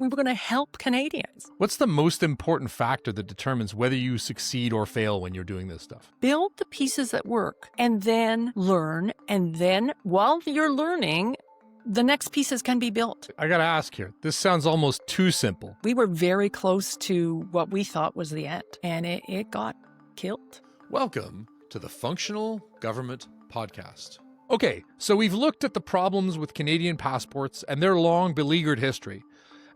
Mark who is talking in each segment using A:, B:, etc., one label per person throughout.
A: We were going to help Canadians.
B: What's the most important factor that determines whether you succeed or fail when you're doing this stuff?
A: Build the pieces that work and then learn. And then while you're learning, the next pieces can be built.
B: I got to ask here, this sounds almost too simple.
A: We were very close to what we thought was the end, and it got killed.
B: Welcome to the Functional Government Podcast. Okay, so we've looked at the problems with Canadian passports and their long beleaguered history.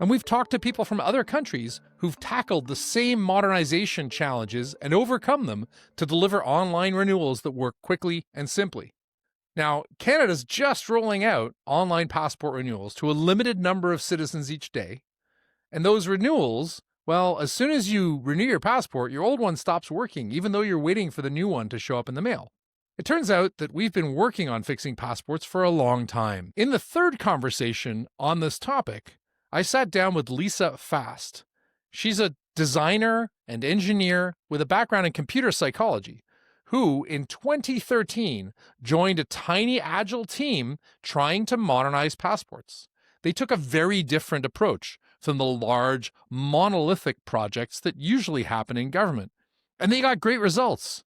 B: And we've talked to people from other countries who've tackled the same modernization challenges and overcome them to deliver online renewals that work quickly and simply. Now, Canada's just rolling out online passport renewals to a limited number of citizens each day. And those renewals, well, as soon as you renew your passport, your old one stops working, even though you're waiting for the new one to show up in the mail. It turns out that we've been working on fixing passports for a long time. In the third conversation on this topic, I sat down with Lisa Fast. She's a designer and engineer with a background in computer psychology, who in 2013 joined a tiny agile team trying to modernize passports. They took a very different approach from the large monolithic projects that usually happen in government, and they got great results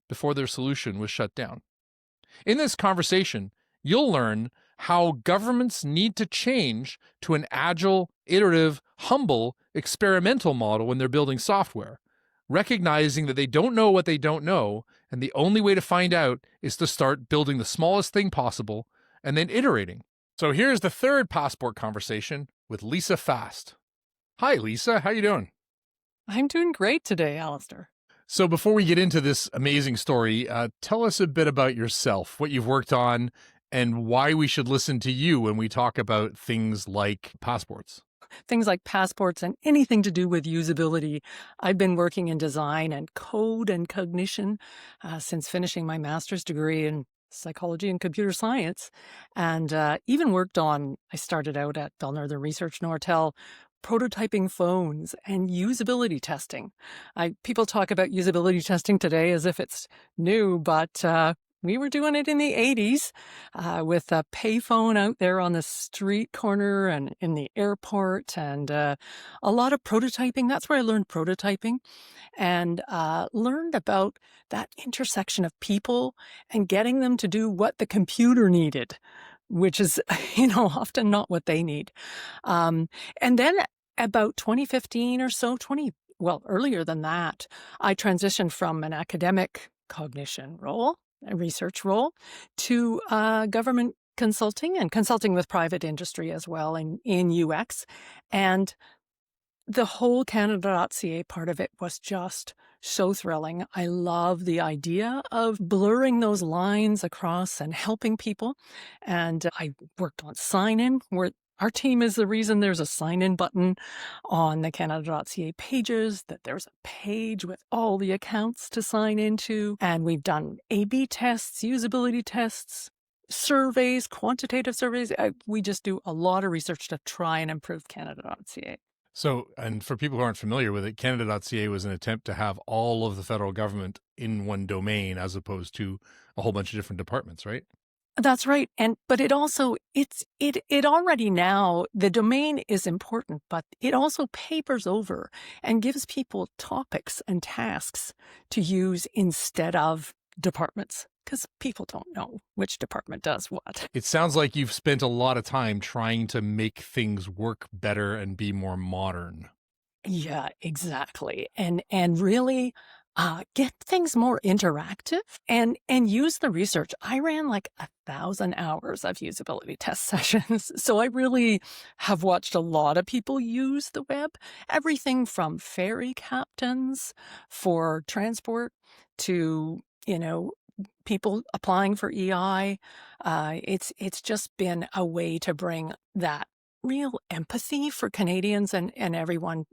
B: before their solution was shut down. In this conversation, you'll learn how governments need to change to an agile, iterative, humble, experimental model when they're building software, recognizing that they don't know what they don't know, and the only way to find out is to start building the smallest thing possible and then iterating. So here's the third passport conversation with Lisa Fast. Hi, Lisa. How you doing?
A: I'm doing great today, Alistair.
B: So before we get into this amazing story, tell us a bit about yourself, what you've worked on, and why we should listen to you when we talk about things like passports.
A: Things like passports and anything to do with usability. I've been working in design and code and cognition since finishing my master's degree in psychology and computer science, and even worked on, I started out at Bell Northern Research Nortel, prototyping phones and usability testing. People talk about usability testing today as if it's new, but we were doing it in the 80s with a payphone out there on the street corner and in the airport, and a lot of prototyping. That's where I learned prototyping and learned about that intersection of people and getting them to do what the computer needed, which is, often not what they need. And then about 2015 or so, earlier than that, I transitioned from an academic cognition role, a research role, to government consulting and consulting with private industry as well in UX. And the whole Canada.ca part of it was just so thrilling. I love the idea of blurring those lines across and helping people. And I worked on sign-in, where our team is the reason there's a sign-in button on the Canada.ca pages, that there's a page with all the accounts to sign into. And we've done A/B tests, usability tests, surveys, quantitative surveys. We just do a lot of research to try and improve Canada.ca.
B: So, and for people who aren't familiar with it, Canada.ca was an attempt to have all of the federal government in one domain as opposed to a whole bunch of different departments, right?
A: That's right. But it also, it already now, the domain is important, but it also papers over and gives people topics and tasks to use instead of departments, because people don't know which department does what.
B: It sounds like you've spent a lot of time trying to make things work better and be more modern.
A: Yeah, exactly. And really get things more interactive and use the research. I ran like 1,000 hours of usability test sessions. So I really have watched a lot of people use the web, everything from ferry captains for transport to, people applying for EI. It's just been a way to bring that real empathy for Canadians and everyone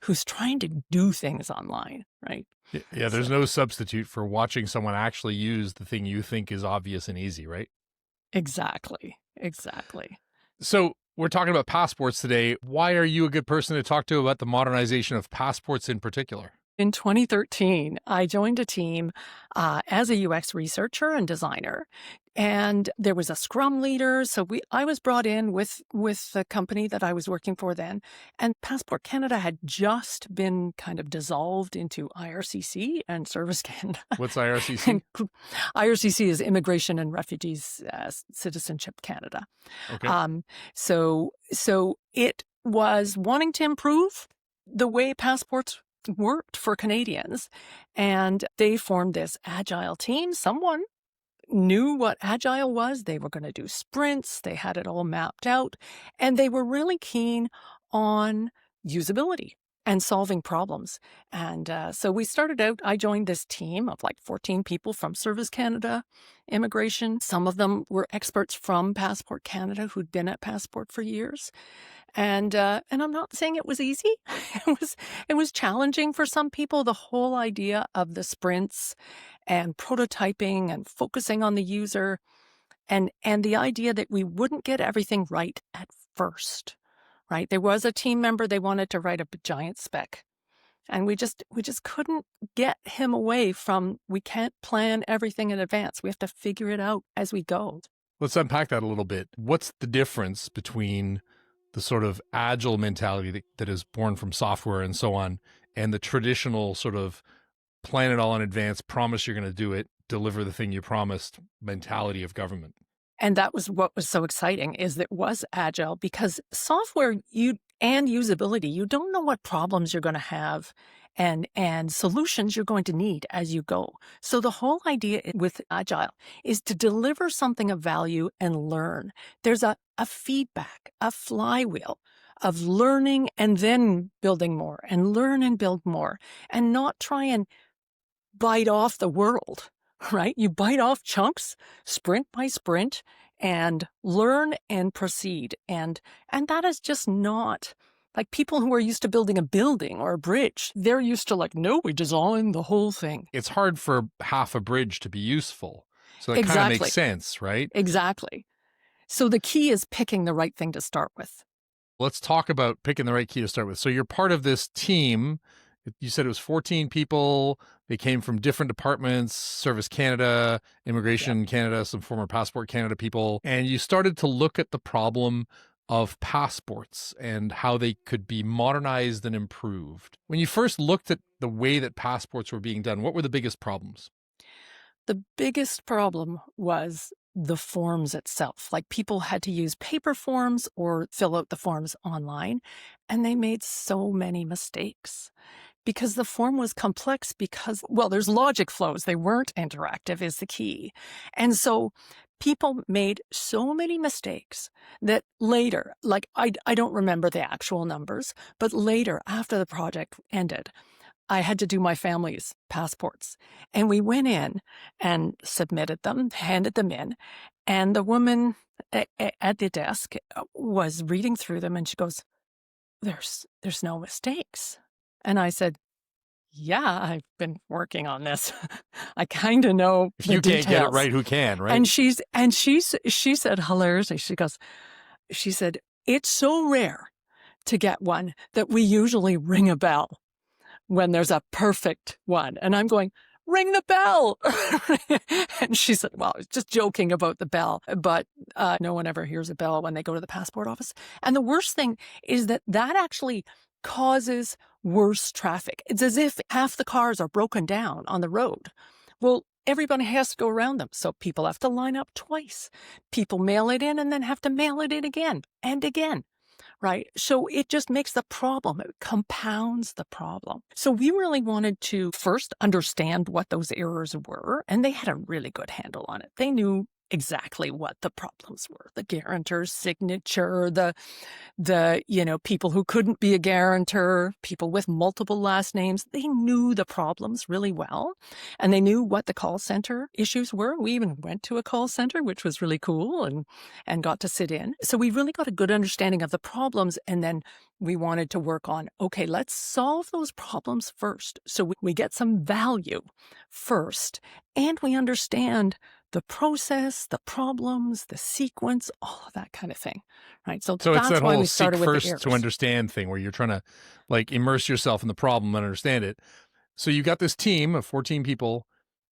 A: who's trying to do things online, right?
B: Yeah, there's no substitute for watching someone actually use the thing you think is obvious and easy, right?
A: Exactly.
B: So we're talking about passports today. Why are you a good person to talk to about the modernization of passports in particular?
A: In 2013, I joined a team as a UX researcher and designer, and there was a Scrum leader. So I was brought in with the company that I was working for then, and Passport Canada had just been kind of dissolved into IRCC and Service Canada.
B: What's IRCC?
A: And IRCC is Immigration and Refugees Citizenship Canada.
B: Okay.
A: So it was wanting to improve the way passports worked for Canadians, and they formed this agile team. Someone knew what agile was. They were going to do sprints. They had it all mapped out, and they were really keen on usability and solving problems. And so we started out, I joined this team of like 14 people from Service Canada, Immigration. Some of them were experts from Passport Canada who'd been at Passport for years. And I'm not saying it was easy. It was challenging for some people. The whole idea of the sprints and prototyping and focusing on the user, and the idea that we wouldn't get everything right at first. Right? There was a team member, they wanted to write a giant spec, and we just couldn't get him away from, we can't plan everything in advance. We have to figure it out as we go.
B: Let's unpack that a little bit. What's the difference between the sort of agile mentality that is born from software and so on, and the traditional sort of plan it all in advance, promise you're going to do it, deliver the thing you promised mentality of government?
A: And that was what was so exciting, is that it was agile, because software and usability, you don't know what problems you're going to have and solutions you're going to need as you go. So the whole idea with agile is to deliver something of value and learn. There's a feedback, a flywheel of learning and then building more, and learn and build more, and not try and bite off the world. Right? You bite off chunks, sprint by sprint, and learn and proceed. And that is just not like people who are used to building a building or a bridge. They're used to like, no, we design the whole thing.
B: It's hard for half a bridge to be useful. So that kind of
A: Exactly.
B: makes sense, right?
A: Exactly. So the key is picking the right thing to start with.
B: Let's talk about picking the right key to start with. So you're part of this team. You said it was 14 people. They came from different departments, Service Canada, Immigration Canada, some former Passport Canada people. And you started to look at the problem of passports and how they could be modernized and improved. When you first looked at the way that passports were being done, what were the biggest problems?
A: The biggest problem was the forms itself. Like, people had to use paper forms or fill out the forms online, and they made so many mistakes because the form was complex, because, well, there's logic flows. They weren't interactive is the key. And so people made so many mistakes that later, like I don't remember the actual numbers, but later, after the project ended, I had to do my family's passports. And we went in and submitted them, handed them in. And the woman at the desk was reading through them, and she goes, there's no mistakes. And I said, yeah, I've been working on this. I kind of know
B: If
A: the
B: you
A: details.
B: can't get it right, who can, right?
A: And she said hilariously, she said, it's so rare to get one that we usually ring a bell when there's a perfect one. And I'm going, ring the bell. And she said, well, I was just joking about the bell, but no one ever hears a bell when they go to the passport office. And the worst thing is that actually causes worse traffic. It's as if half the cars are broken down on the road. Well, everybody has to go around them. So people have to line up twice. People mail it in and then have to mail it in again and again. Right? So it just makes the problem, it compounds the problem. So we really wanted to first understand what those errors were, and they had a really good handle on it. They knew exactly what the problems were: the guarantor's signature, the people who couldn't be a guarantor, people with multiple last names. They knew the problems really well, and they knew what the call center issues were. We even went to a call center, which was really cool, and got to sit in. So we really got a good understanding of the problems, and then we wanted to work on, okay, let's solve those problems first. So we get some value first, and we understand the process, the problems, the sequence, all of that kind of thing, right? So
B: it's
A: that's
B: that
A: why
B: whole
A: we started
B: seek
A: with the
B: first
A: errors.
B: to understand thing, where you're trying to like immerse yourself in the problem and understand it. So you got this team of 14 people.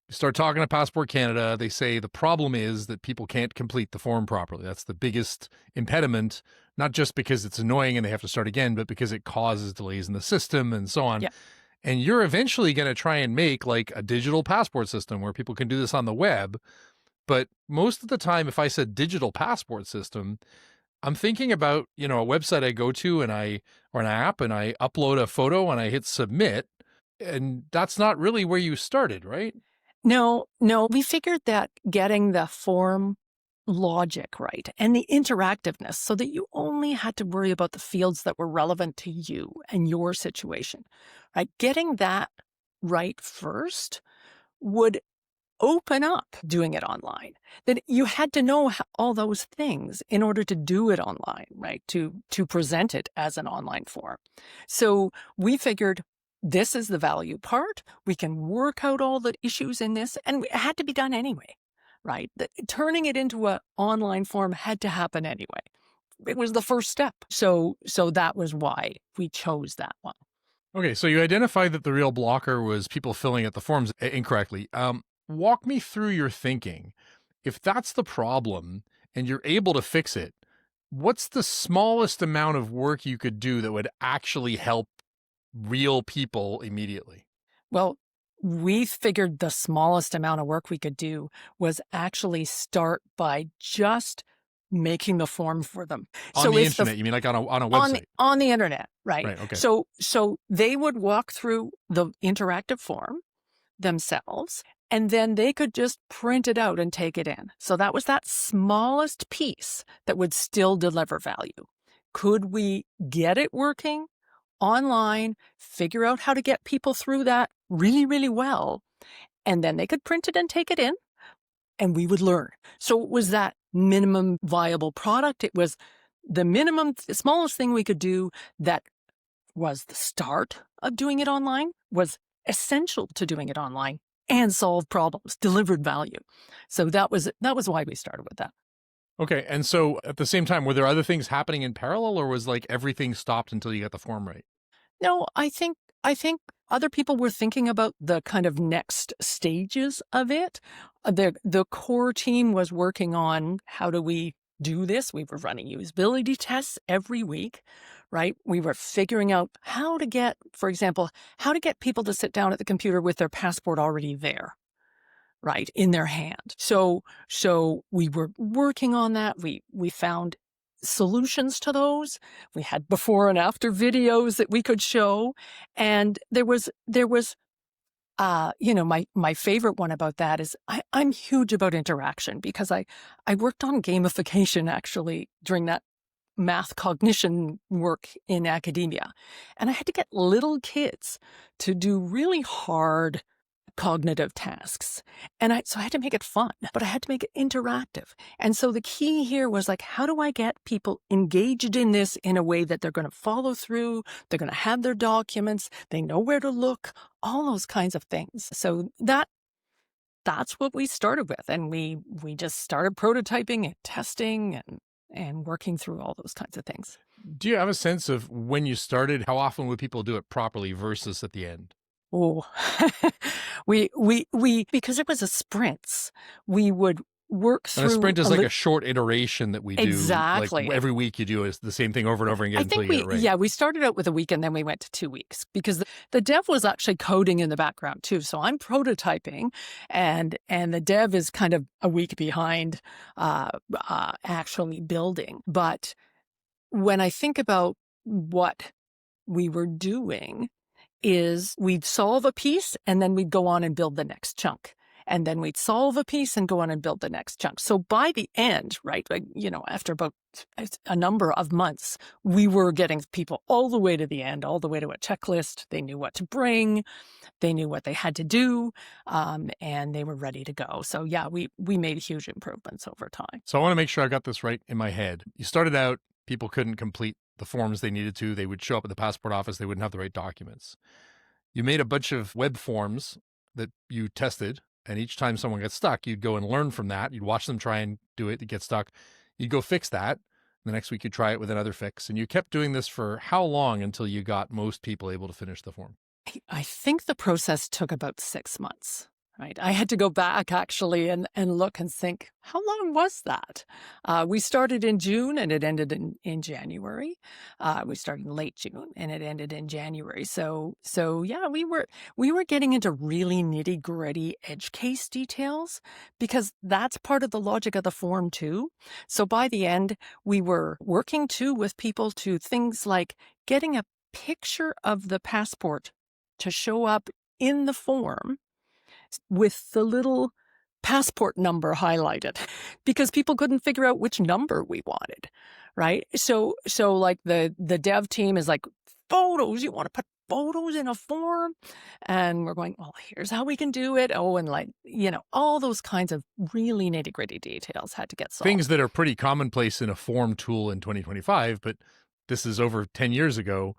B: You start talking to Passport Canada. They say the problem is that people can't complete the form properly. That's the biggest impediment, not just because it's annoying and they have to start again, but because it causes delays in the system and so on.
A: Yeah.
B: And you're eventually going to try and make like a digital passport system where people can do this on the web. But most of the time, if I said digital passport system, I'm thinking about, a website I go to or an app and I upload a photo and I hit submit. And that's not really where you started, right?
A: No, no, we figured that getting the form logic right and the interactiveness so that you only had to worry about the fields that were relevant to you and your situation, right? Getting that right first would open up doing it online. That you had to know all those things in order to do it online, right? To present it as an online form. So we figured this is the value part. We can work out all the issues in this, and it had to be done anyway, right? Turning it into an online form had to happen anyway. It was the first step. So that was why we chose that one.
B: Okay, so you identified that the real blocker was people filling out the forms incorrectly. Walk me through your thinking. If that's the problem and you're able to fix it, what's the smallest amount of work you could do that would actually help real people immediately?
A: Well, we figured the smallest amount of work we could do was actually start by just making the form for them.
B: On
A: So
B: the
A: if
B: internet, you mean like on a
A: on
B: website?
A: on the internet, right?
B: Right, okay.
A: So they would walk through the interactive form themselves, and then they could just print it out and take it in. So that was that smallest piece that would still deliver value. Could we get it working online, figure out how to get people through that really, really well, and then they could print it and take it in, and we would learn. So it was that minimum viable product. It was the smallest thing we could do that was the start of doing it online, was essential to doing it online, and solve problems, delivered value. So that was why we started with that.
B: Okay, and so at the same time, were there other things happening in parallel, or was like everything stopped until you got the form right?
A: No, I think other people were thinking about the kind of next stages of it. The core team was working on how do we do this. We were running usability tests every week, right? We were figuring out how to get, for example, how to get people to sit down at the computer with their passport already there, right, in their hand. So we were working on that. We found solutions to those. We had before and after videos that we could show. And there was my favorite one about that is I'm huge about interaction because I worked on gamification actually during that math cognition work in academia. And I had to get little kids to do really hard cognitive tasks. And so I had to make it fun, but I had to make it interactive. And so the key here was like, how do I get people engaged in this in a way that they're going to follow through, they're going to have their documents, they know where to look, all those kinds of things. So that's what we started with. And we just started prototyping and testing and working through all those kinds of things.
B: Do you have a sense of when you started, how often would people do it properly versus at the end?
A: Oh, we because it was a sprints, we would work
B: And a
A: through
B: sprint is like a short iteration that we do.
A: exactly.
B: Like every week you do is the same thing over and over again
A: I
B: until
A: think
B: you get it right.
A: we started out with a week and then we went to 2 weeks because the dev was actually coding in the background too. So I'm prototyping and the dev is kind of a week behind actually building. But when I think about what we were doing, is we'd solve a piece and then we'd go on and build the next chunk. And then we'd solve a piece and go on and build the next chunk. So by the end, right, after about a number of months, we were getting people all the way to the end, all the way to a checklist. They knew what to bring. They knew what they had to do, and they were ready to go. So yeah, we made huge improvements over time.
B: So I want to make sure I got this right in my head. You started out, people couldn't complete the forms they needed to. They would show up at the passport office. They wouldn't have the right documents. You made a bunch of web forms that you tested. And each time someone got stuck, you'd go and learn from that. You'd watch them try and do it, get stuck. You'd go fix that. The next week you'd try it with another fix. And you kept doing this for how long until you got most people able to finish the form?
A: I think the process took about 6 months, right? I had to go back actually and look and think, how long was that? We started in June and it ended in January. We started in late June and it ended in January. So yeah, we were getting into really nitty gritty edge case details because that's part of the logic of the form too. So by the end, we were working too with people to things like getting a picture of the passport to show up in the form with the little passport number highlighted because people couldn't figure out which number we wanted, right? So like the dev team is like, photos, you want to put photos in a form? And we're going, well, here's how we can do it. Oh, and like, all those kinds of really nitty gritty details had to get
B: Things
A: solved.
B: that are pretty commonplace in a form tool in 2025, but this is over 10 years ago.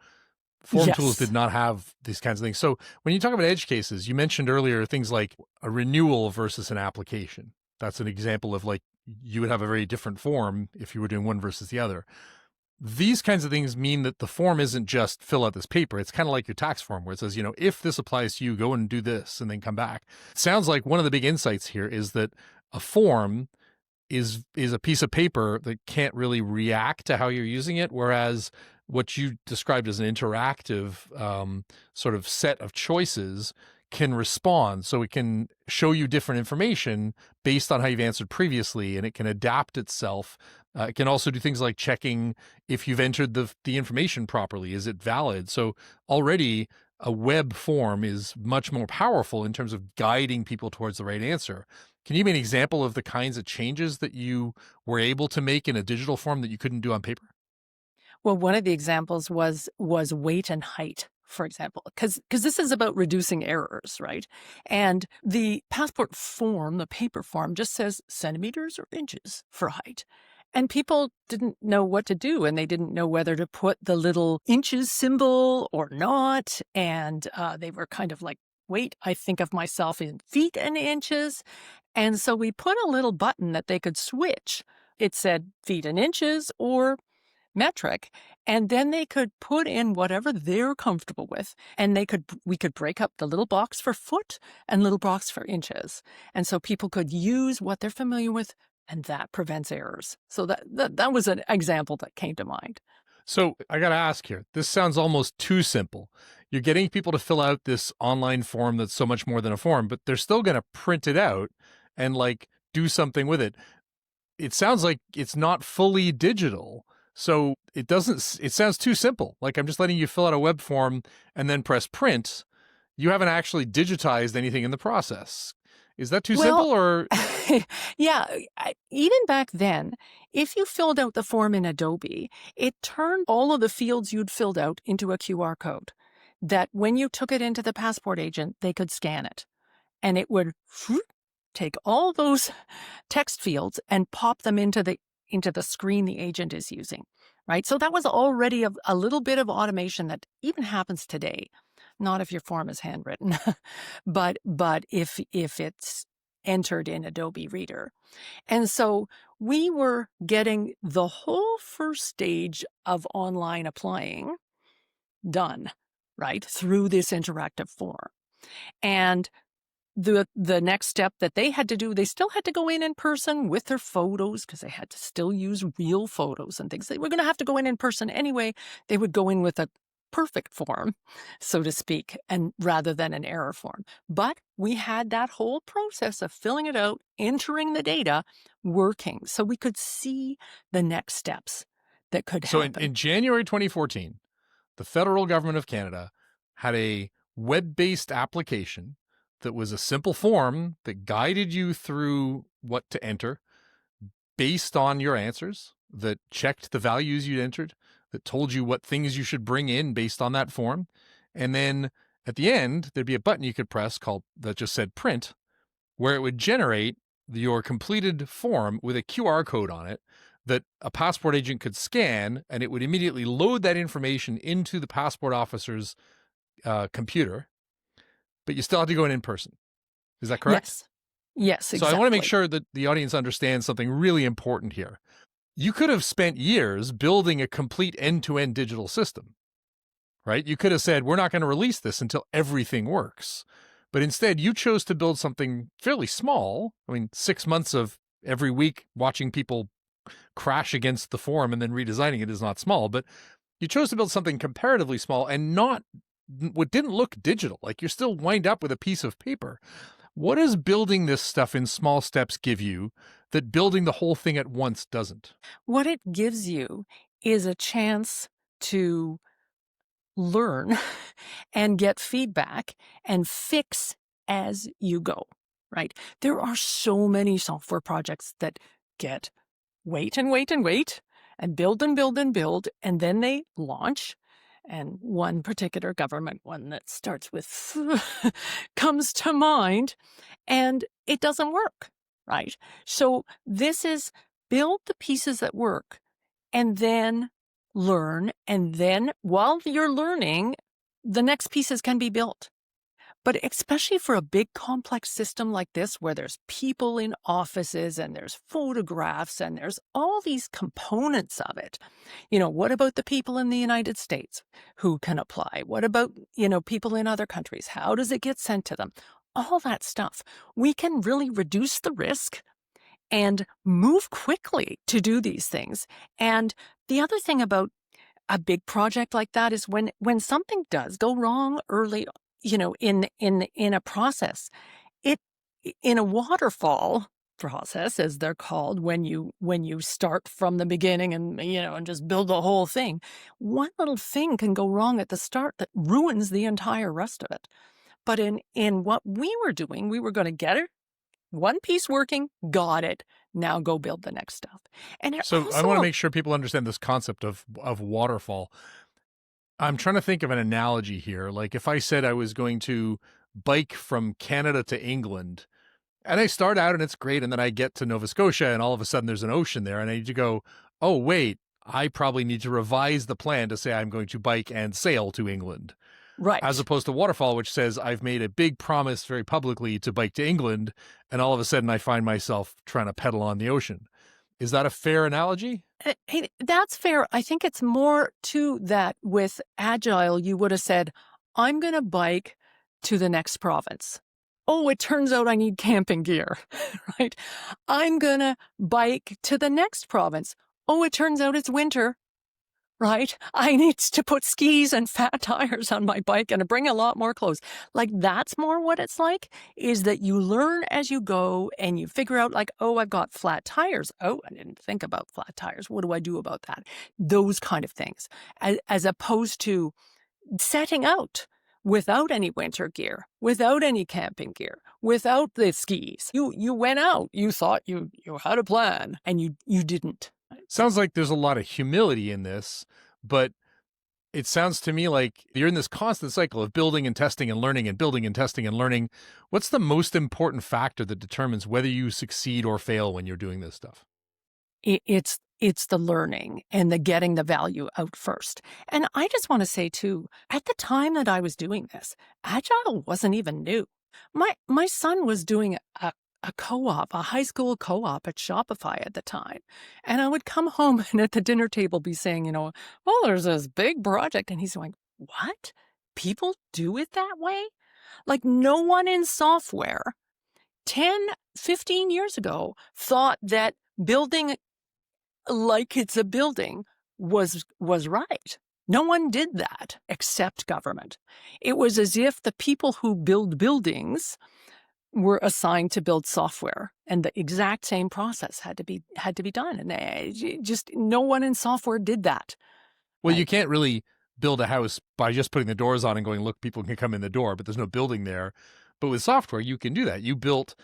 B: Form tools did
A: Yes.
B: not have these kinds of things. So when you talk about edge cases, you mentioned earlier things like a renewal versus an application. That's an example of like you would have a very different form if you were doing one versus the other. These kinds of things mean that the form isn't just fill out this paper. It's kind of like your tax form where it says, if this applies to you, go and do this and then come back. It sounds like one of the big insights here is that a form is a piece of paper that can't really react to how you're using it, whereas what you described as an interactive sort of set of choices can respond. So it can show you different information based on how you've answered previously, and it can adapt itself. It can also do things like checking if you've entered the information properly. Is it valid? So already a web form is much more powerful in terms of guiding people towards the right answer. Can you give me an example of the kinds of changes that you were able to make in a digital form that you couldn't do on paper?
A: Well, one of the examples was weight and height, for example, because this is about reducing errors, right? And the passport form, the paper form, just says centimeters or inches for height. And people didn't know what to do, and they didn't know whether to put the little inches symbol or not. And they were kind of like, wait, I think of myself in feet and inches. And so we put a little button that they could switch. It said feet and inches or metric, and then they could put in whatever they're comfortable with, and we could break up the little box for foot and little box for inches, and so people could use what they're familiar with, and that prevents errors. So that was an example that came to mind.
B: So I got to ask here, this sounds almost too simple. You're getting people to fill out this online form that's so much more than a form, but they're still going to print it out and like do something with it. It sounds like it's not fully digital. So it sounds too simple. Like I'm just letting you fill out a web form and then press print. You haven't actually digitized anything in the process. Is that too
A: Well,
B: simple or?
A: yeah, even back then, if you filled out the form in Adobe, it turned all of the fields you'd filled out into a QR code that when you took it into the passport agent, they could scan it. And it would take all those text fields and pop them into the screen the agent is using, right? So that was already a little bit of automation that even happens today. Not if your form is handwritten, but if it's entered in Adobe Reader. And so we were getting the whole first stage of online applying done, right, through this interactive form. And the next step that they had to do, they still had to go in person with their photos because they had to still use real photos and things. They were going to have to go in person anyway. They would go in with a perfect form, so to speak, and rather than an error form. But we had that whole process of filling it out, entering the data, working, so we could see the next steps that could
B: So
A: happen.
B: in January 2014, the federal government of Canada had a web-based application that was a simple form that guided you through what to enter based on your answers, that checked the values you'd entered, that told you what things you should bring in based on that form. And then at the end, there'd be a button you could press that just said print, where it would generate your completed form with a QR code on it that a passport agent could scan, and it would immediately load that information into the passport officer's computer. But you still have to go in person. Is that correct?
A: Yes,
B: So I want to make
A: exactly.
B: sure that the audience understands something really important here. You could have spent years building a complete end-to-end digital system, right? You could have said, we're not going to release this until everything works. But instead, you chose to build something fairly small. I mean, 6 months of every week watching people crash against the forum and then redesigning it is not small, but you chose to build something comparatively small and not what didn't look digital. Like, you're still wind up with a piece of paper. What does building this stuff in small steps give you that building the whole thing at once doesn't?
A: What it gives you is a chance to learn and get feedback and fix as you go, right? There are so many software projects that get wait and wait and wait and build and build and build, and then they launch. And one particular government one that starts with comes to mind, and it doesn't work, right? So this is build the pieces that work and then learn. And then while you're learning, the next pieces can be built. But especially for a big complex system like this, where there's people in offices and there's photographs and there's all these components of it, what about the people in the United States who can apply? What about, people in other countries? How does it get sent to them? All that stuff. We can really reduce the risk and move quickly to do these things. And the other thing about a big project like that is when something does go wrong early, in a process, in a waterfall process, as they're called, when you start from the beginning and just build the whole thing, one little thing can go wrong at the start that ruins the entire rest of it. But in what we were doing, we were going to get it, one piece working, got it. Now go build the next stuff. And
B: So I want to make sure people understand this concept of waterfall. I'm trying to think of an analogy here. Like, if I said I was going to bike from Canada to England, and I start out and it's great, and then I get to Nova Scotia and all of a sudden there's an ocean there, and I need to go, oh, wait, I probably need to revise the plan to say I'm going to bike and sail to England.
A: Right.
B: As opposed to waterfall, which says I've made a big promise very publicly to bike to England, and all of a sudden I find myself trying to pedal on the ocean. Is that a fair analogy?
A: Hey, that's fair. I think it's more to that with Agile. You would have said, I'm going to bike to the next province. Oh, it turns out I need camping gear, right? I'm going to bike to the next province. Oh, it turns out it's winter, right? I need to put skis and fat tires on my bike and bring a lot more clothes. Like, that's more what it's like, is that you learn as you go and you figure out, like, oh, I've got flat tires. Oh, I didn't think about flat tires. What do I do about that? Those kind of things, as opposed to setting out without any winter gear, without any camping gear, without the skis. You went out, you thought you had a plan, and you didn't.
B: Sounds like there's a lot of humility in this, but it sounds to me like you're in this constant cycle of building and testing and learning and building and testing and learning. What's the most important factor that determines whether you succeed or fail when you're doing this stuff?
A: It's the learning and the getting the value out first. And I just want to say too, at the time that I was doing this, Agile wasn't even new. My son was doing a co-op, a high school co-op at Shopify at the time. And I would come home and at the dinner table be saying, well, there's this big project. And he's going, what? People do it that way? Like, no one in software 10, 15 years ago thought that building like it's a building was right. No one did that except government. It was as if the people who build buildings were assigned to build software, and the exact same process had to be done. And just no one in software did that.
B: Well, you can't really build a house by just putting the doors on and going, look, people can come in the door, but there's no building there. But with software, you can do that. You built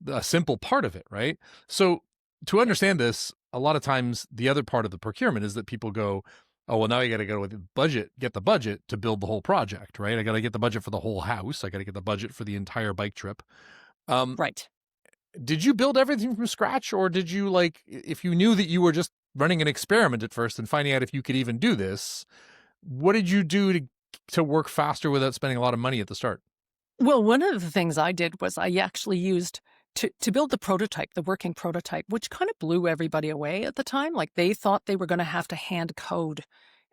B: a simple part of it, right? So to understand this, a lot of times the other part of the procurement is that people go, oh, well, now I got to go with the budget, get the budget to build the whole project, right? I got to get the budget for the whole house. I got to get the budget for the entire bike trip.
A: Right.
B: Did you build everything from scratch, or did you, like, if you knew that you were just running an experiment at first and finding out if you could even do this, what did you do to work faster without spending a lot of money at the start?
A: Well, one of the things I did was I actually used to build the prototype, the working prototype, which kind of blew everybody away at the time. Like, they thought they were going to have to hand code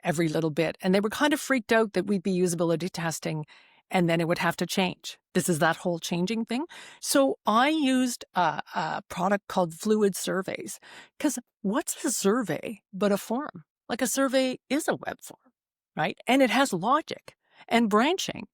A: every little bit. And they were kind of freaked out that we'd be usability testing and then it would have to change. This is that whole changing thing. So I used a product called Fluid Surveys, because what's a survey but a form? Like, a survey is a web form, right? And it has logic and branching.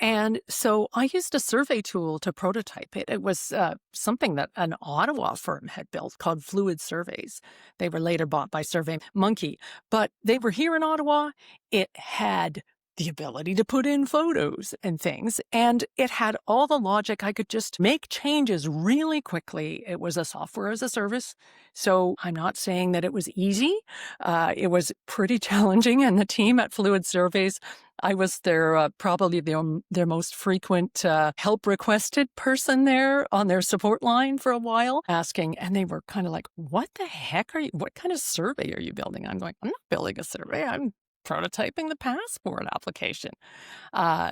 A: And so I used a survey tool to prototype it. It was something that an Ottawa firm had built called Fluid Surveys. They were later bought by SurveyMonkey, but they were here in Ottawa. It had the ability to put in photos and things, and it had all the logic. I could just make changes really quickly. It was a software as a service, so I'm not saying that it was easy. It was pretty challenging, and the team at Fluid Surveys, I was their probably their most frequent help requested person there on their support line for a while, asking, and they were kind of like, "What the heck are you? What kind of survey are you building?" I'm going, "I'm not building a survey. I'm prototyping the passport application."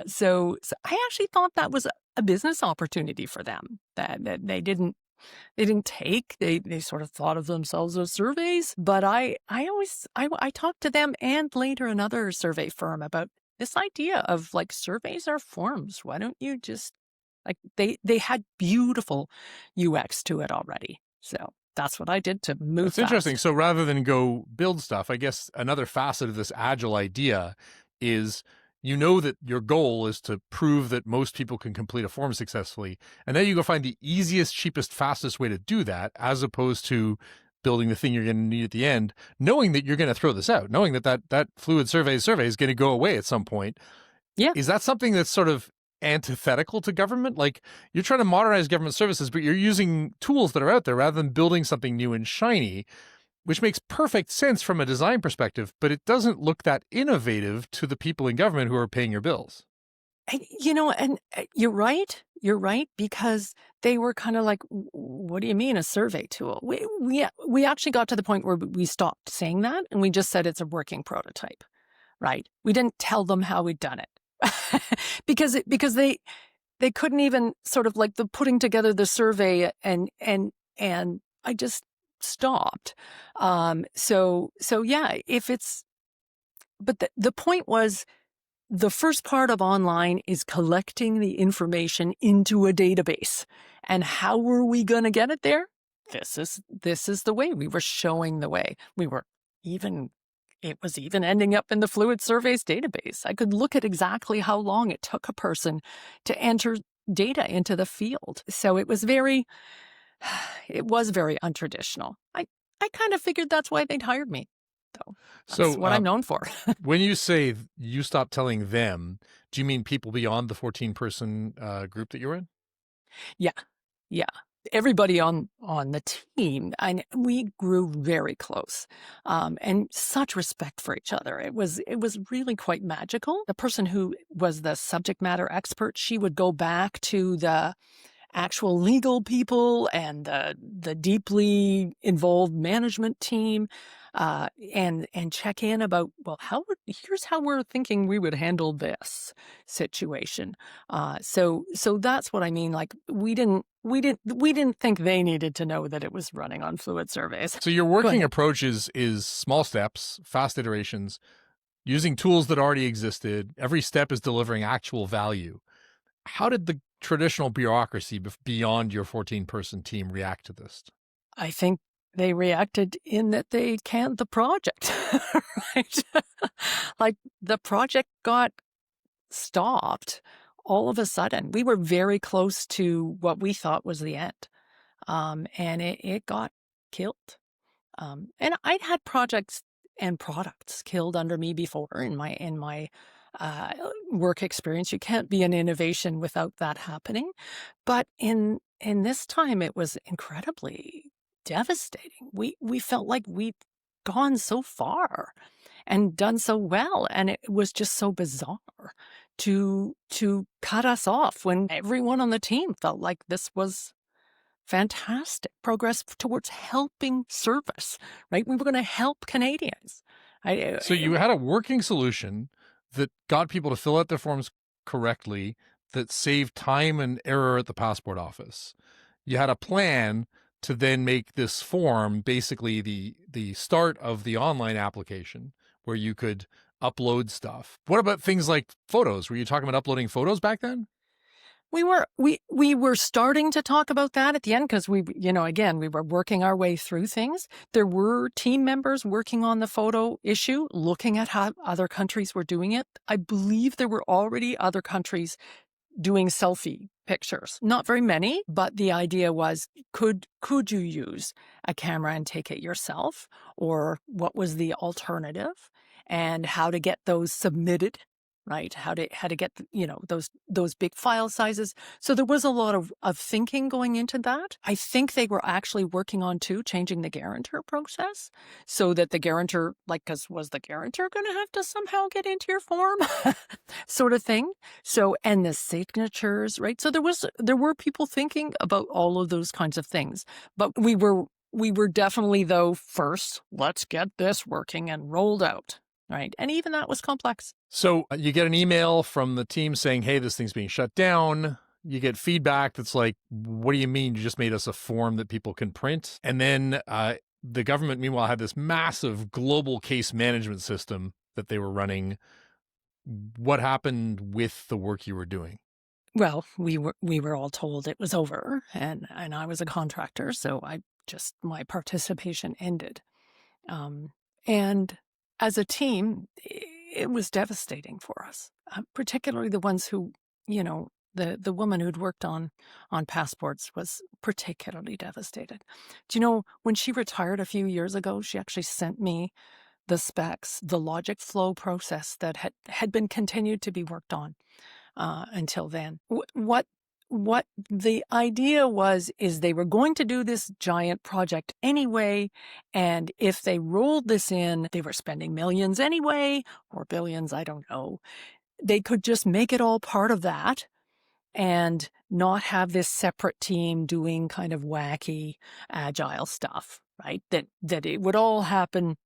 A: So I actually thought that was a business opportunity for them that they didn't take. They sort of thought of themselves as surveys. But I talked to them and later another survey firm about this idea of, like, surveys are forms. Why don't you just, like, they had beautiful UX to it already. So that's what I did to move
B: It's interesting.
A: fast.
B: So rather than go build stuff, I guess another facet of this agile idea is, that your goal is to prove that most people can complete a form successfully. And then you go find the easiest, cheapest, fastest way to do that, as opposed to building the thing you're going to need at the end, knowing that you're going to throw this out, knowing that fluid survey is going to go away at some point.
A: Yeah.
B: Is that something that's sort of antithetical to government? Like, you're trying to modernize government services, but you're using tools that are out there rather than building something new and shiny, which makes perfect sense from a design perspective, but it doesn't look that innovative to the people in government who are paying your bills.
A: And, you're right. You're right, because they were kind of like, "What do you mean a survey tool?" We actually got to the point where we stopped saying that, and we just said it's a working prototype, right? We didn't tell them how we'd done it because they couldn't even sort of, like, the putting together the survey, and I just stopped. So yeah, if it's, but the point was, the first part of online is collecting the information into a database. And how were we going to get it there? This is the way. We were showing the way. It was even ending up in the Fluid Surveys database. I could look at exactly how long it took a person to enter data into the field. So it was very untraditional. I kind of figured that's why they'd hired me. So that's
B: So
A: what I'm known for.
B: when you say you stopped telling them, do you mean people beyond the 14-person group that you're in?
A: Yeah. Yeah. Everybody on the team, and we grew very close, and such respect for each other. It was really quite magical. The person who was the subject matter expert, she would go back to the actual legal people and the deeply involved management team, and check in about, well, here's how we're thinking we would handle this situation. So that's what I mean. Like, we didn't think they needed to know that it was running on Fluid Surveys.
B: So your working approach is small steps, fast iterations, using tools that already existed. Every step is delivering actual value. How did the traditional bureaucracy beyond your 14-person team react to this?
A: I think they reacted in that they canned the project, right? Like, the project got stopped all of a sudden. We were very close to what we thought was the end, and it got killed. And I'd had projects and products killed under me before in my work experience. You can't be an innovation without that happening. But in this time, it was incredibly devastating. We felt like we'd gone so far and done so well, and it was just so bizarre to cut us off when everyone on the team felt like this was fantastic progress towards helping service, right? We were going to help Canadians.
B: So you had a working solution that got people to fill out their forms correctly, that saved time and error at the passport office. You had a plan to then make this form basically the start of the online application, where you could upload stuff. What about things like photos? Were you talking about uploading photos back then?
A: We were starting to talk about that at the end because again, we were working our way through things. There were team members working on the photo issue, looking at how other countries were doing it. I believe there were already other countries doing selfie pictures. Not very many, but the idea was, could you use a camera and take it yourself? Or what was the alternative? And how to get those submitted, right? How to get, those big file sizes. So there was a lot of thinking going into that. I think they were actually working on too, changing the guarantor process so that the guarantor, because was the guarantor going to have to somehow get into your form sort of thing? So, and the signatures, right? So there were people thinking about all of those kinds of things, but we were definitely, though, first, let's get this working and rolled out. Right. And even that was complex.
B: So you get an email from the team saying, hey, this thing's being shut down. You get feedback that's like, what do you mean you just made us a form that people can print? And then the government, meanwhile, had this massive global case management system that they were running. What happened with the work you were doing?
A: Well, we were all told it was over, and I was a contractor, so my participation ended. And as a team, it was devastating for us, particularly the ones who, the woman who'd worked on passports was particularly devastated. Do you know, when she retired a few years ago, she actually sent me the specs, the logic flow process that had been continued to be worked on until then. What the idea is they were going to do this giant project anyway, and if they rolled this in, they were spending millions anyway, or billions, I don't know. They could just make it all part of that and not have this separate team doing kind of wacky, agile stuff, right? That it would all happen,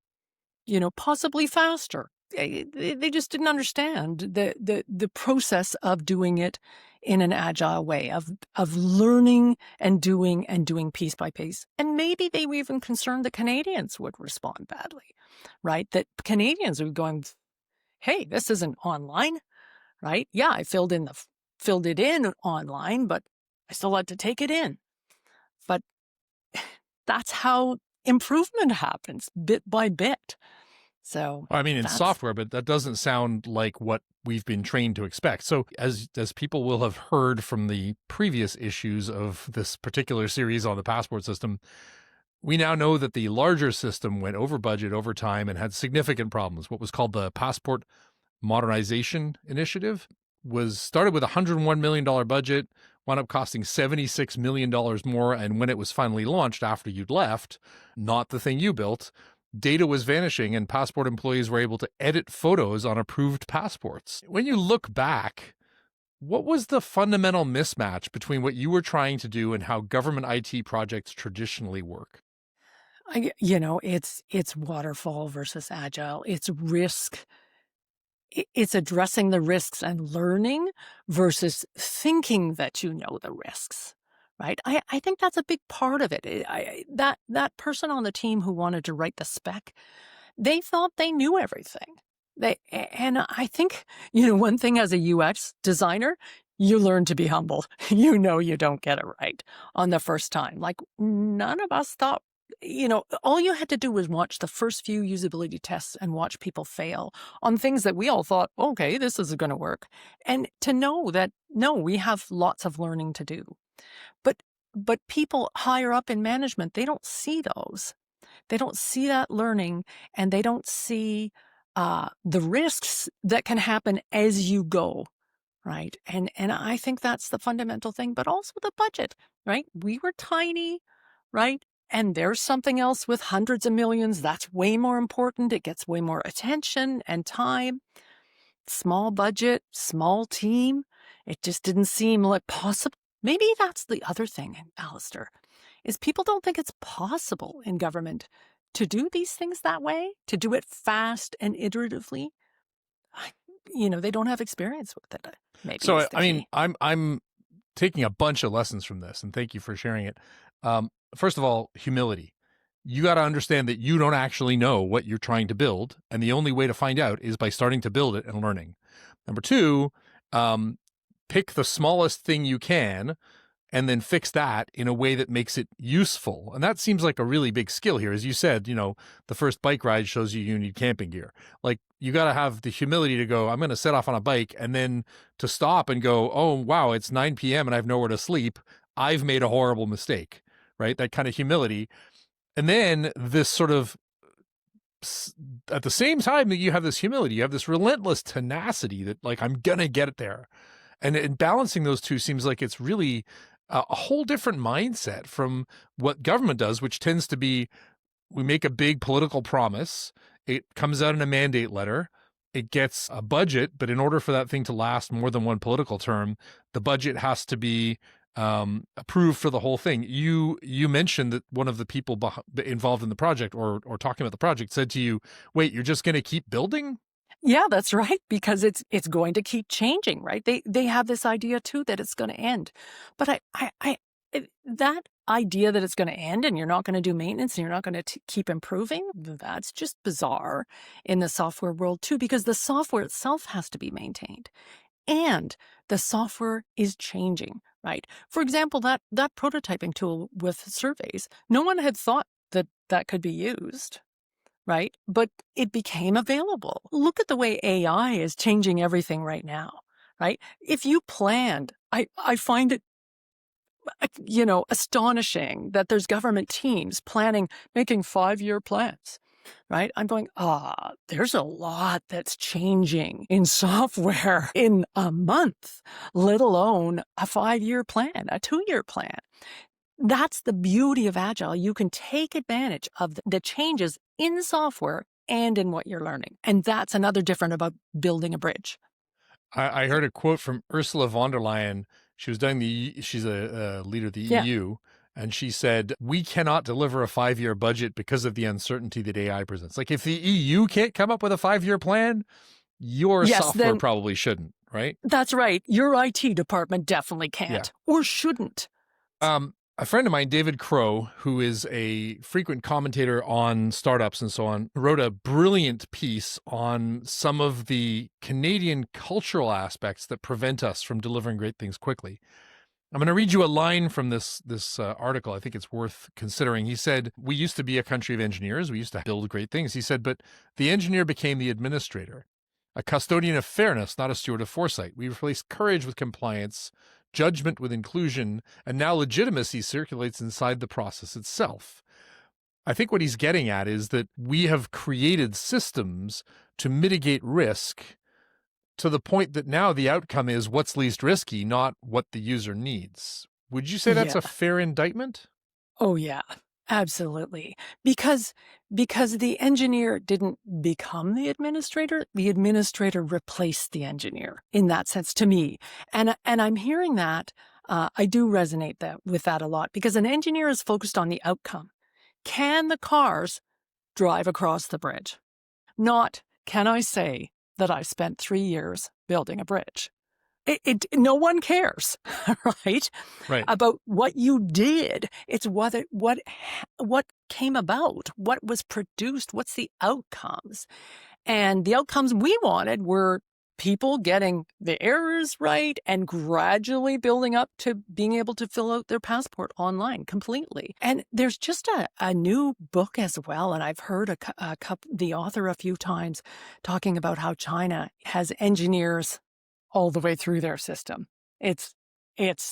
A: possibly faster. They just didn't understand the process of doing it in an agile way, of learning and doing piece by piece. And maybe they were even concerned the Canadians would respond badly, right? That Canadians would be going, hey, this isn't online, right? Yeah, I filled it in online, but I still had to take it in. But that's how improvement happens, bit by bit. So,
B: I mean, in software, but that doesn't sound like what we've been trained to expect. So as people will have heard from the previous issues of this particular series on the passport system, we now know that the larger system went over budget over time and had significant problems. What was called the Passport Modernization Initiative was started with a $101 million budget, wound up costing $76 million more. And when it was finally launched after you'd left, not the thing you built, data was vanishing and passport employees were able to edit photos on approved passports. When you look back, what was the fundamental mismatch between what you were trying to do and how government IT projects traditionally work?
A: It's waterfall versus agile. It's risk. It's addressing the risks and learning versus thinking that you know the risks. Right. I think that's a big part of it. That person on the team who wanted to write the spec, they thought they knew everything. And I think, one thing as a UX designer, you learn to be humble. You don't get it right on the first time. Like, none of us thought, all you had to do was watch the first few usability tests and watch people fail on things that we all thought, okay, this is going to work. And to know that, no, we have lots of learning to do. But people higher up in management, they don't see those. They don't see that learning, and they don't see the risks that can happen as you go, right? And I think that's the fundamental thing, but also the budget, right? We were tiny, right? And there's something else with hundreds of millions that's way more important. It gets way more attention and time. Small budget, small team. It just didn't seem like possible. Maybe that's the other thing, Alistair, is people don't think it's possible in government to do these things that way, to do it fast and iteratively. They don't have experience with it. Maybe.
B: So, I mean, I'm taking a bunch of lessons from this, and thank you for sharing it. First of all, humility. you got to understand that you don't actually know what you're trying to build. And the only way to find out is by starting to build it and learning. Number two, pick the smallest thing you can and then fix that in a way that makes it useful. And that seems like a really big skill here. As you said, the first bike ride shows you need camping gear. Like, you got to have the humility to go, I'm going to set off on a bike, and then to stop and go, oh, wow, it's 9 p.m. and I have nowhere to sleep. I've made a horrible mistake, right? That kind of humility. And then this sort of, at the same time that you have this humility, you have this relentless tenacity that, like, I'm going to get it there. And balancing those two seems like it's really a whole different mindset from what government does, which tends to be, we make a big political promise, it comes out in a mandate letter, it gets a budget, but in order for that thing to last more than one political term, the budget has to be approved for the whole thing. You mentioned that one of the people involved in the project or talking about the project said to you, wait, you're just going to keep building?
A: Yeah, that's right, because it's going to keep changing, right? They have this idea too that it's going to end. But that idea that it's going to end and you're not going to do maintenance and you're not going to keep improving, that's just bizarre in the software world too, because the software itself has to be maintained. And the software is changing, right? For example, that prototyping tool with surveys, no one had thought that could be used, right? But it became available. Look at the way AI is changing everything right now, right? If you planned, I find it, astonishing that there's government teams making 5-year plans, right? I'm going, there's a lot that's changing in software in a month, let alone a 5-year plan, a 2-year plan. That's the beauty of Agile. You can take advantage of the changes in software and in what you're learning. And that's another different about building a bridge.
B: I heard a quote from Ursula von der Leyen. She's a leader of the EU. And she said, we cannot deliver a 5-year budget because of the uncertainty that AI presents. Like, if the EU can't come up with a 5-year plan, your software probably shouldn't, right?
A: That's right. Your IT department definitely can't or shouldn't.
B: A friend of mine, David Crow, who is a frequent commentator on startups and so on, wrote a brilliant piece on some of the Canadian cultural aspects that prevent us from delivering great things quickly. I'm going to read you a line from this article. I think it's worth considering. He said, we used to be a country of engineers. We used to build great things. He said, but the engineer became the administrator, a custodian of fairness, not a steward of foresight. We replaced courage with compliance, judgment with inclusion, and now legitimacy circulates inside the process itself. I think what he's getting at is that we have created systems to mitigate risk to the point that now the outcome is what's least risky, not what the user needs. Would you say that's a fair indictment?
A: Oh, yeah, absolutely. Because the engineer didn't become the administrator replaced the engineer in that sense, to me. And I'm hearing that. I do resonate with that a lot, because an engineer is focused on the outcome. Can the cars drive across the bridge? Not, can I say that I spent 3 years building a bridge? No one cares, right? About what you did. It's what came about, what was produced, what's the outcomes. And the outcomes we wanted were people getting the errors right and gradually building up to being able to fill out their passport online completely. And there's just a new book as well. And I've heard the author a few times talking about how China has engineers all the way through their system. It's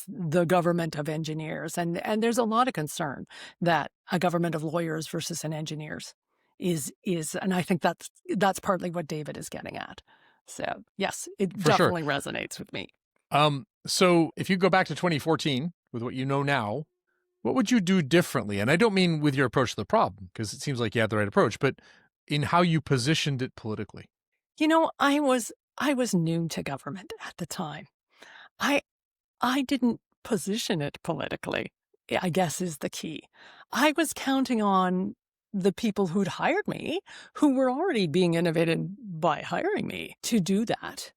A: the government of engineers. And there's a lot of concern that a government of lawyers versus an engineers is, and I think that's partly what David is getting at. So yes, it definitely resonates with me.
B: So if you go back to 2014 with what you know now, what would you do differently? And I don't mean with your approach to the problem, because it seems like you had the right approach, but in how you positioned it politically.
A: I was new to government at the time. I didn't position it politically, I guess, is the key. I was counting on the people who'd hired me, who were already being innovated by hiring me to do that.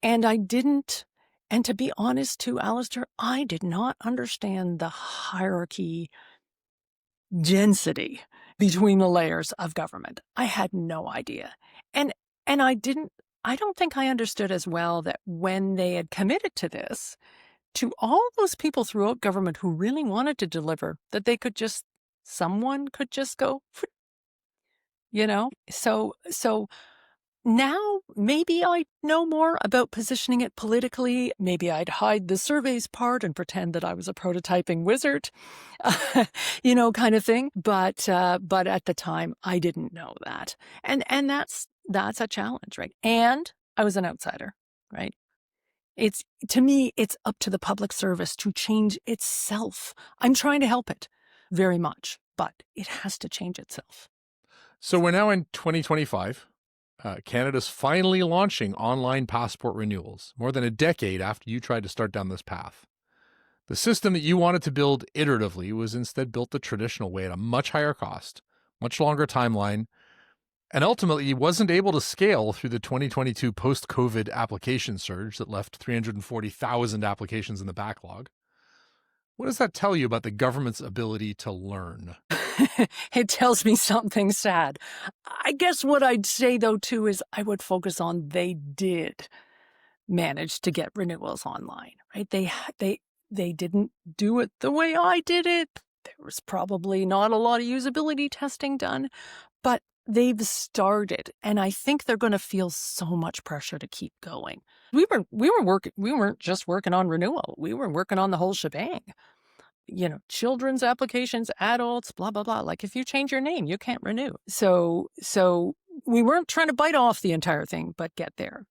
A: And I didn't, and to be honest too, Alistair, I did not understand the hierarchy density between the layers of government. I had no idea. And I don't think I understood as well that when they had committed to this, to all those people throughout government who really wanted to deliver, that someone could just go, So now maybe I know more about positioning it politically. Maybe I'd hide the surveys part and pretend that I was a prototyping wizard, kind of thing. But at the time, I didn't know that, and that's a challenge, right? And I was an outsider, right? To me, it's up to the public service to change itself. I'm trying to help it very much, but it has to change itself.
B: So we're now in 2025. Canada's finally launching online passport renewals, more than a decade after you tried to start down this path. The system that you wanted to build iteratively was instead built the traditional way at a much higher cost, much longer timeline, and ultimately wasn't able to scale through the 2022 post-COVID application surge that left 340,000 applications in the backlog. What does that tell you about the government's ability to learn?
A: It tells me something sad. I guess what I'd say, though, too, is I would focus on they did manage to get renewals online, right? They didn't do it the way I did it. There was probably not a lot of usability testing done, but they've started, and I think they're going to feel so much pressure to keep going. We weren't just working on renewal. We were working on the whole shebang. Children's applications, adults, blah, blah, blah. Like if you change your name, you can't renew. So we weren't trying to bite off the entire thing, but get there.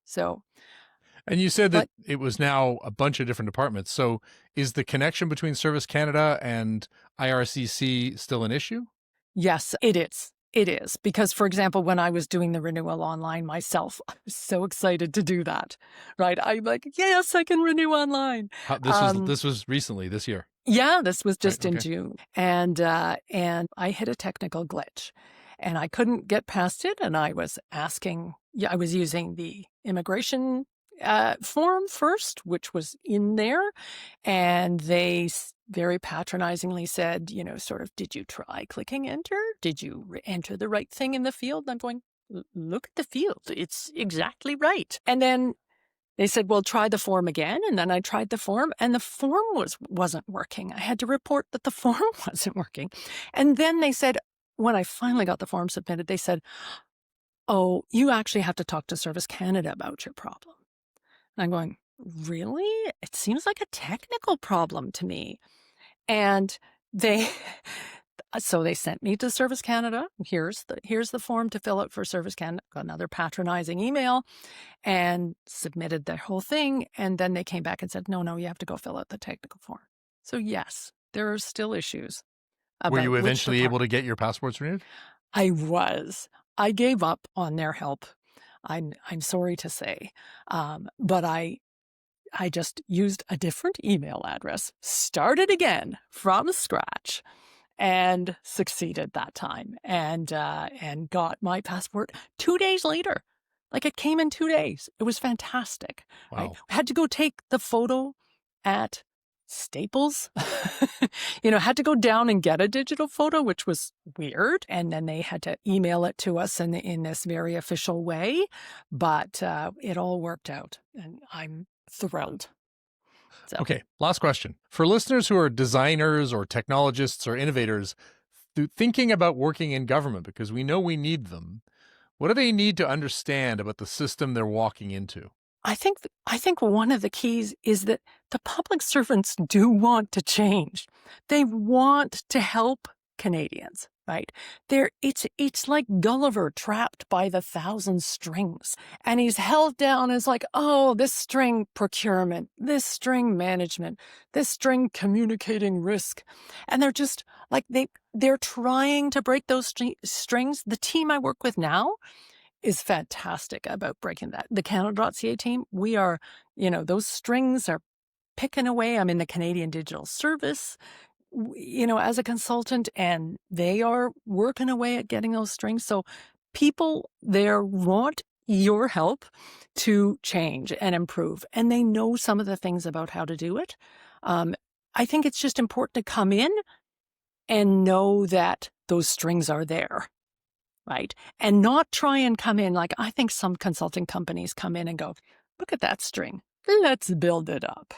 B: And you said that it was now a bunch of different departments. So is the connection between Service Canada and IRCC still an issue?
A: Yes, it is. It is. Because, for example, when I was doing the renewal online myself, I was so excited to do that, right? I'm like, yes, I can renew online.
B: This was recently, this year.
A: Yeah, this was just in
B: okay.
A: June. And I hit a technical glitch and I couldn't get past it. And I was using the immigration form first, which was in there. And they very patronizingly said, did you try clicking enter? Did you enter the right thing in the field? And I'm going, look at the field. It's exactly right. And then they said, well, try the form again. And then I tried the form and the form wasn't working. I had to report that the form wasn't working. And then they said, when I finally got the form submitted, they said, oh, you actually have to talk to Service Canada about your problem. And I'm going, really? It seems like a technical problem to me. And so they sent me to Service Canada. Here's the form to fill out for Service Canada. Got another patronizing email and submitted the whole thing. And then they came back and said, no, you have to go fill out the technical form. So yes, there are still issues.
B: Were you eventually able to get your passports renewed?
A: I was. I gave up on their help. I'm sorry to say, but I just used a different email address, started again from scratch, and succeeded that time, and got my passport 2 days later. Like it came in 2 days. It was fantastic.
B: Wow.
A: Right? I had to go take the photo at Staples. Had to go down and get a digital photo, which was weird. And then they had to email it to us in this very official way. But it all worked out, and I'm thrilled. So.
B: Okay, last question. For listeners who are designers or technologists or innovators thinking about working in government, because we know we need them, what do they need to understand about the system they're walking into?
A: I think one of the keys is that the public servants do want to change. They want to help Canadians, right? It's like Gulliver trapped by the 1,000 strings, and he's held down as like, oh, this string procurement, this string management, this string communicating risk, and they're just like they're trying to break those strings. The team I work with now is fantastic about breaking that. The Canada.ca team, we are, those strings are picking away. I'm in the Canadian Digital Service, as a consultant, and they are working away at getting those strings. So people there want your help to change and improve, and they know some of the things about how to do it. I think it's just important to come in and know that those strings are there, right? And not try and come in like I think some consulting companies come in and go, look at that string. Let's build it up.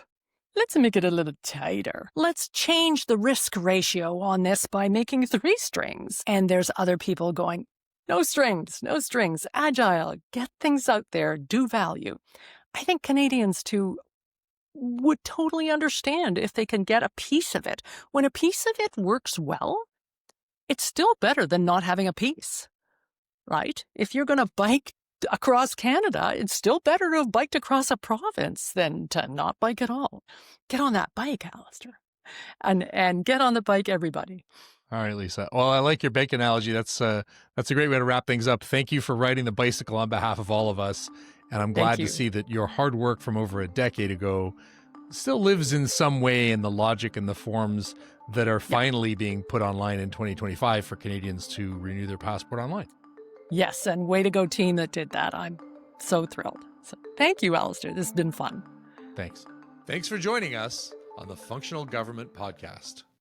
A: Let's make it a little tighter. Let's change the risk ratio on this by making 3 strings. And there's other people going, no strings, agile, get things out there, do value. I think Canadians too would totally understand if they can get a piece of it. When a piece of it works well, it's still better than not having a piece, right? If you're going to bike across Canada, it's still better to have biked across a province than to not bike at all. Get on that bike, Alistair, and get on the bike, everybody.
B: All right, Lisa. Well, I like your bike analogy. That's a great way to wrap things up. Thank you for riding the bicycle on behalf of all of us. And I'm glad to see that your hard work from over a decade ago still lives in some way in the logic and the forms that are finally being put online in 2025 for Canadians to renew their passport online.
A: Yes, and way to go team that did that. I'm so thrilled. So thank you, Alistair. This has been fun.
B: Thanks. Thanks for joining us on the Functional Government Podcast.